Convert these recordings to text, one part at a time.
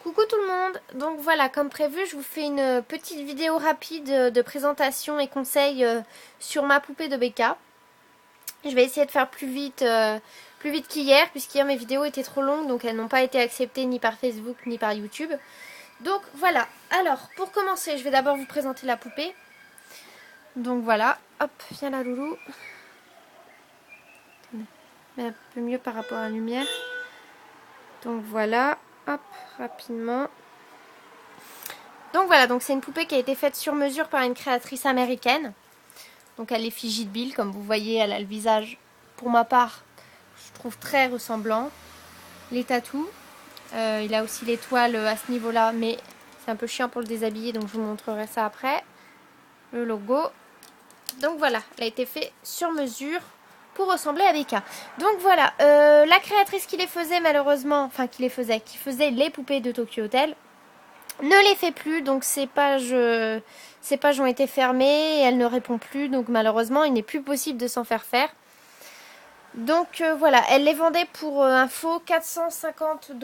Coucou tout le monde, donc voilà, comme prévu, je vous fais une petite vidéo rapide de présentation et conseils sur ma poupée de Becca. Je vais essayer de faire plus vite qu'hier, puisqu'hier mes vidéos étaient trop longues, donc elles n'ont pas été acceptées ni par Facebook ni par YouTube. Donc voilà, alors pour commencer, je vais d'abord vous présenter la poupée. Donc voilà, hop, viens la loulou. Un peu mieux par rapport à la lumière. Donc voilà, hop, rapidement. Donc voilà, donc c'est une poupée qui a été faite sur mesure par une créatrice américaine. Donc elle est l'effigie de Bill, comme vous voyez, elle a le visage, pour ma part, je trouve très ressemblant. Les tatous, il a aussi l'étoile à ce niveau-là, mais c'est un peu chiant pour le déshabiller, donc je vous montrerai ça après. Le logo. Donc voilà, elle a été faite sur mesure pour ressembler à Becca. Donc voilà, la créatrice qui les faisait malheureusement, enfin qui faisait les poupées de Tokyo Hotel, ne les fait plus, donc ces pages ont été fermées et elle ne répond plus, donc malheureusement il n'est plus possible de s'en faire faire. Donc voilà, elle les vendait pour un faux 450 $.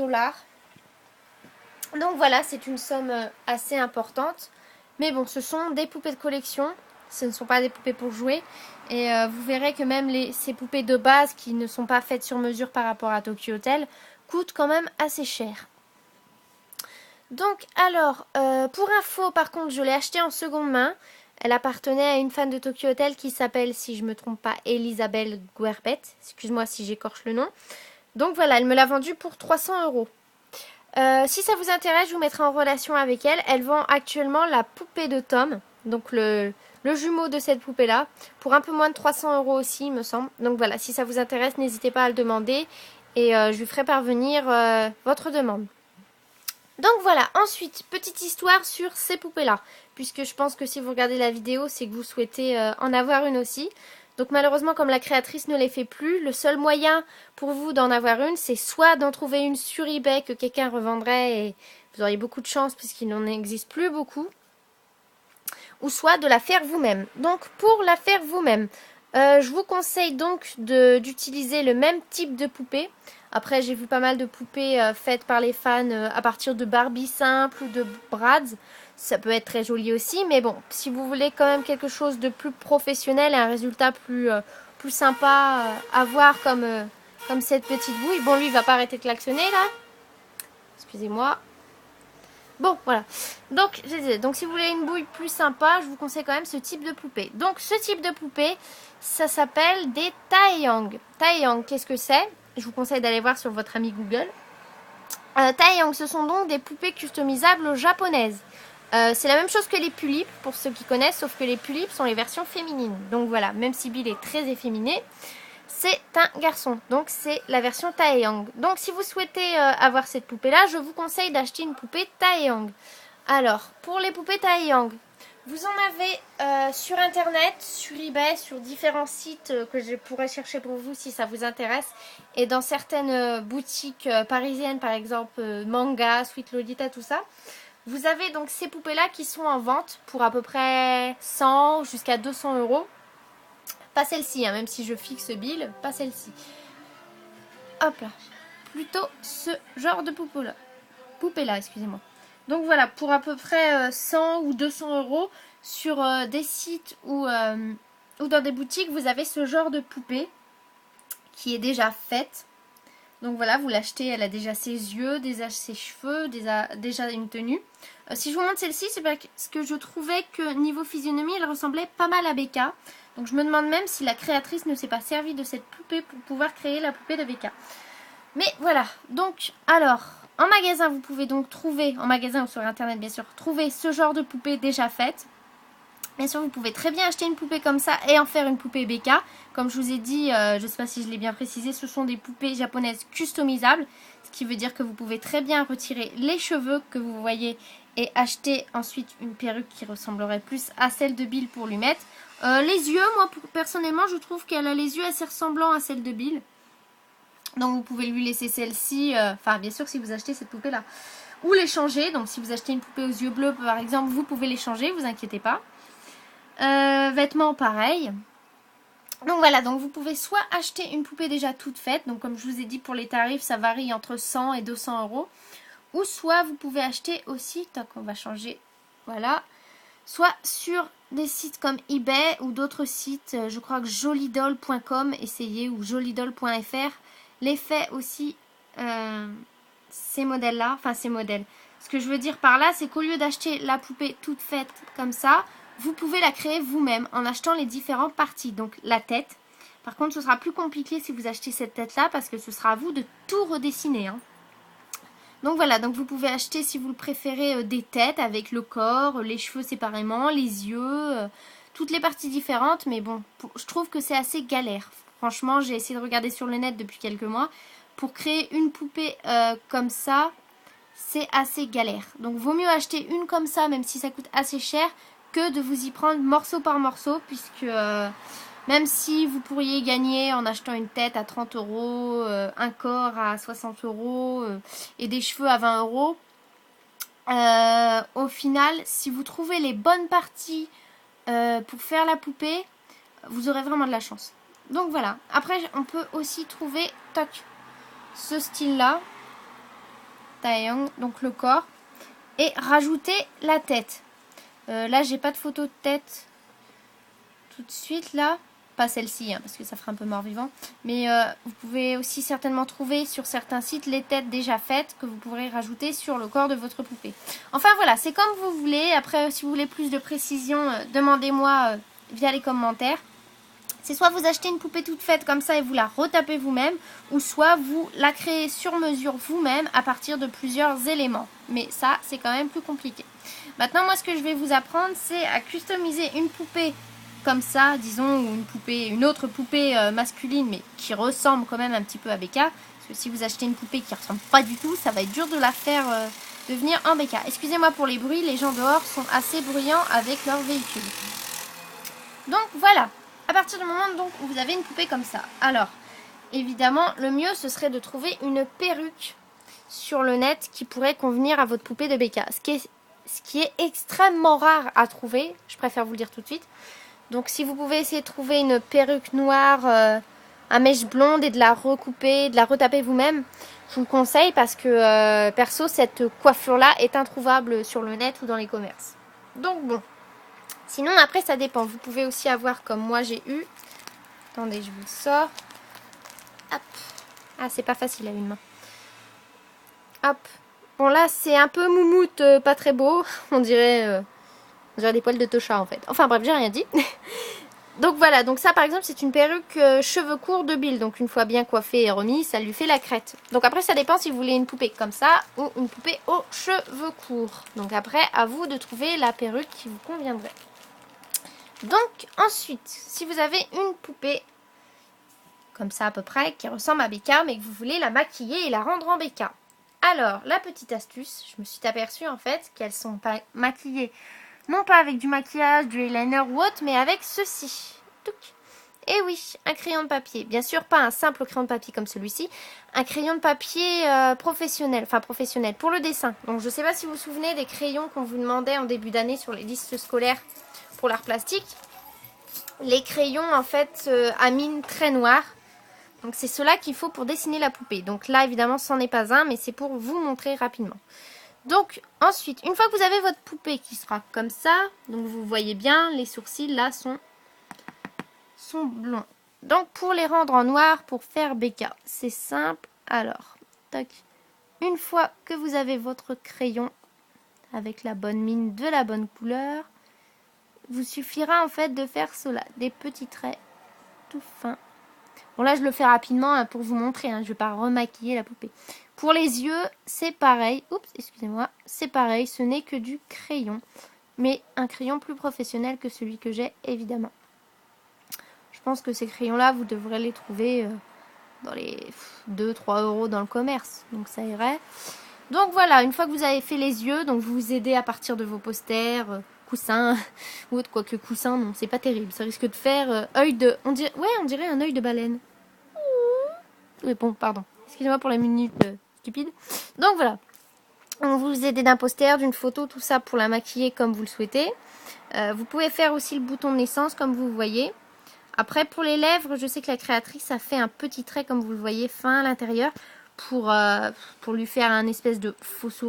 Donc voilà, c'est une somme assez importante. Mais bon, ce sont des poupées de collection, ce ne sont pas des poupées pour jouer. Et vous verrez que même ces poupées de base qui ne sont pas faites sur mesure par rapport à Tokyo Hotel coûtent quand même assez cher. Donc alors, pour info par contre, je l'ai achetée en seconde main. Elle appartenait à une fan de Tokyo Hotel qui s'appelle, si je ne me trompe pas, Elisabeth Guerbet. Excuse-moi si j'écorche le nom. Donc voilà, elle me l'a vendue pour 300 €. Si ça vous intéresse, je vous mettrai en relation avec elle. Elle vend actuellement la poupée de Tom, donc le jumeau de cette poupée-là, pour un peu moins de 300 € aussi, il me semble. Donc voilà, si ça vous intéresse, n'hésitez pas à le demander et je lui ferai parvenir votre demande. Donc voilà, ensuite, petite histoire sur ces poupées-là, puisque je pense que si vous regardez la vidéo, c'est que vous souhaitez en avoir une aussi. Donc malheureusement, comme la créatrice ne les fait plus, le seul moyen pour vous d'en avoir une, c'est soit d'en trouver une sur eBay que quelqu'un revendrait et vous auriez beaucoup de chance puisqu'il n'en existe plus beaucoup, ou soit de la faire vous-même. Donc pour la faire vous-même, je vous conseille donc d'utiliser le même type de poupée. Après, j'ai vu pas mal de poupées faites par les fans à partir de Barbie simple ou de Bratz. Ça peut être très joli aussi, mais bon, si vous voulez quand même quelque chose de plus professionnel et un résultat plus sympa à voir comme cette petite bouille. Bon, lui, il va pas arrêter de klaxonner là. Excusez-moi. Bon, voilà. Donc si vous voulez une bouille plus sympa, je vous conseille quand même ce type de poupée. Donc, ce type de poupée, ça s'appelle des Taeyang. Taeyang, qu'est-ce que c'est? Je vous conseille d'aller voir sur votre ami Google. Taeyang, ce sont donc des poupées customisables japonaises. C'est la même chose que les Pulip, pour ceux qui connaissent, sauf que les Pulip sont les versions féminines. Donc voilà, même si Bill est très efféminé, c'est un garçon. Donc c'est la version Taeyang. Donc si vous souhaitez avoir cette poupée-là, je vous conseille d'acheter une poupée Taeyang. Alors, pour les poupées Taeyang, vous en avez sur internet, sur eBay, sur différents sites que je pourrais chercher pour vous si ça vous intéresse. Et dans certaines boutiques parisiennes, par exemple Manga, Sweet Lolita, tout ça. Vous avez donc ces poupées-là qui sont en vente pour à peu près 100 jusqu'à 200 €. Pas celle-ci, hein, même si je fixe Bill, pas celle-ci. Hop là. Plutôt ce genre de poupée-là. Poupée-là, excusez-moi. Donc voilà, pour à peu près 100 ou 200 € sur des sites ou dans des boutiques, vous avez ce genre de poupée qui est déjà faite. Donc voilà, vous l'achetez, elle a déjà ses yeux, déjà ses cheveux, déjà une tenue. Si je vous montre celle-ci, c'est parce que je trouvais que niveau physionomie, elle ressemblait pas mal à Becca. Donc je me demande même si la créatrice ne s'est pas servie de cette poupée pour pouvoir créer la poupée de Becca. Mais voilà, donc alors, en magasin, vous pouvez donc trouver, en magasin ou sur internet bien sûr, trouver ce genre de poupée déjà faite. Bien sûr, vous pouvez très bien acheter une poupée comme ça et en faire une poupée Becca. Comme je vous ai dit, je ne sais pas si je l'ai bien précisé, ce sont des poupées japonaises customisables. Ce qui veut dire que vous pouvez très bien retirer les cheveux que vous voyez et acheter ensuite une perruque qui ressemblerait plus à celle de Bill pour lui mettre. Les yeux, moi personnellement, je trouve qu'elle a les yeux assez ressemblants à celle de Bill. Donc vous pouvez lui laisser celle-ci, enfin bien sûr si vous achetez cette poupée-là. Ou les changer, donc si vous achetez une poupée aux yeux bleus par exemple, vous pouvez les changer, vous inquiétez pas. Vêtements pareil. Donc voilà, donc vous pouvez soit acheter une poupée déjà toute faite, donc comme je vous ai dit pour les tarifs ça varie entre 100 et 200 €, Ou soit vous pouvez acheter aussi, tant qu'on va changer, voilà, soit sur des sites comme eBay ou d'autres sites, je crois que jolidoll.com, essayez, ou jolidoll.fr, les fait aussi ces modèles-là, enfin ces modèles. Ce que je veux dire par là, c'est qu'au lieu d'acheter la poupée toute faite comme ça, vous pouvez la créer vous-même en achetant les différentes parties. Donc la tête. Par contre, ce sera plus compliqué si vous achetez cette tête-là parce que ce sera à vous de tout redessiner. Hein. Donc voilà, donc vous pouvez acheter si vous le préférez des têtes avec le corps, les cheveux séparément, les yeux, toutes les parties différentes. Mais bon, je trouve que c'est assez galère. Franchement, j'ai essayé de regarder sur le net depuis quelques mois. Pour créer une poupée comme ça, c'est assez galère. Donc vaut mieux acheter une comme ça, même si ça coûte assez cher, que de vous y prendre morceau par morceau, puisque même si vous pourriez gagner en achetant une tête à 30 euros, un corps à 60 euros et des cheveux à 20 euros, au final, si vous trouvez les bonnes parties pour faire la poupée, vous aurez vraiment de la chance. Donc voilà. Après, on peut aussi trouver ce style-là. Donc le corps. Et rajouter la tête. Là, j'ai pas de photo de tête tout de suite là. Pas celle-ci, hein, parce que ça ferait un peu mort-vivant. Mais vous pouvez aussi certainement trouver sur certains sites les têtes déjà faites que vous pourrez rajouter sur le corps de votre poupée. Enfin voilà, c'est comme vous voulez. Après, si vous voulez plus de précision, demandez-moi via les commentaires. C'est soit vous achetez une poupée toute faite comme ça et vous la retapez vous-même, ou soit vous la créez sur mesure vous-même à partir de plusieurs éléments. Mais ça, c'est quand même plus compliqué. Maintenant, moi, ce que je vais vous apprendre, c'est à customiser une poupée comme ça, disons, ou une autre poupée masculine, mais qui ressemble quand même un petit peu à Becca. Parce que si vous achetez une poupée qui ressemble pas du tout, ça va être dur de la faire devenir en Becca. Excusez-moi pour les bruits, les gens dehors sont assez bruyants avec leur véhicule. Donc voilà, à partir du moment donc, où vous avez une poupée comme ça. Alors, évidemment, le mieux, ce serait de trouver une perruque sur le net qui pourrait convenir à votre poupée de Becca. Ce qui est extrêmement rare à trouver, je préfère vous le dire tout de suite. Donc si vous pouvez essayer de trouver une perruque noire à mèche blonde et de la recouper, de la retaper vous-même, je vous le conseille parce que perso, cette coiffure-là est introuvable sur le net ou dans les commerces. Donc bon. Sinon, après, ça dépend. Vous pouvez aussi avoir comme moi j'ai eu. Attendez, je vous le sors. Hop. Ah, c'est pas facile à une main. Hop. Bon, là, c'est un peu moumoute, pas très beau. On dirait des poils de Tosha, en fait. Enfin, bref, j'ai rien dit. Donc, voilà. Donc, ça, par exemple, c'est une perruque cheveux courts de Bill. Donc, une fois bien coiffée et remise, ça lui fait la crête. Donc, après, ça dépend si vous voulez une poupée comme ça ou une poupée aux cheveux courts. Donc, après, à vous de trouver la perruque qui vous conviendrait. Donc ensuite, si vous avez une poupée comme ça à peu près, qui ressemble à Becca, mais que vous voulez la maquiller et la rendre en Becca. Alors, la petite astuce, je me suis aperçue en fait qu'elles sont pas maquillées, non pas avec du maquillage, du eyeliner ou autre, mais avec ceci. Et oui, un crayon de papier. Bien sûr, pas un simple crayon de papier comme celui-ci, un crayon de papier professionnel, enfin professionnel, pour le dessin. Donc je ne sais pas si vous vous souvenez des crayons qu'on vous demandait en début d'année sur les listes scolaires pour l'art plastique. Les crayons en fait à mine très noire. Donc c'est cela qu'il faut pour dessiner la poupée. Donc là évidemment c'en n'est pas un, mais c'est pour vous montrer rapidement. Donc ensuite, une fois que vous avez votre poupée qui sera comme ça, donc vous voyez bien, les sourcils là sont blonds. Donc pour les rendre en noir, pour faire Becca, c'est simple. Alors, tac. Une fois que vous avez votre crayon avec la bonne mine de la bonne couleur, vous suffira en fait de faire cela, des petits traits tout fins. Bon là je le fais rapidement hein, pour vous montrer, hein, je ne vais pas remaquiller la poupée. Pour les yeux, c'est pareil. Oups, excusez-moi, c'est pareil, ce n'est que du crayon. Mais un crayon plus professionnel que celui que j'ai, évidemment. Je pense que ces crayons-là, vous devrez les trouver dans les 2-3 euros dans le commerce. Donc ça irait. Donc voilà, une fois que vous avez fait les yeux, donc vous vous aidez à partir de vos posters, coussins, ou autre, quoique coussins, non, c'est pas terrible. Ça risque de faire œil de... on dirait un œil de baleine. Oui, bon, pardon. Excusez-moi pour la minute stupide. Donc voilà. On vous aide d'un poster, d'une photo, tout ça pour la maquiller comme vous le souhaitez. Vous pouvez faire aussi le bouton de naissance comme vous voyez. Après pour les lèvres, je sais que la créatrice a fait un petit trait comme vous le voyez fin à l'intérieur pour lui faire un espèce de faux sourire.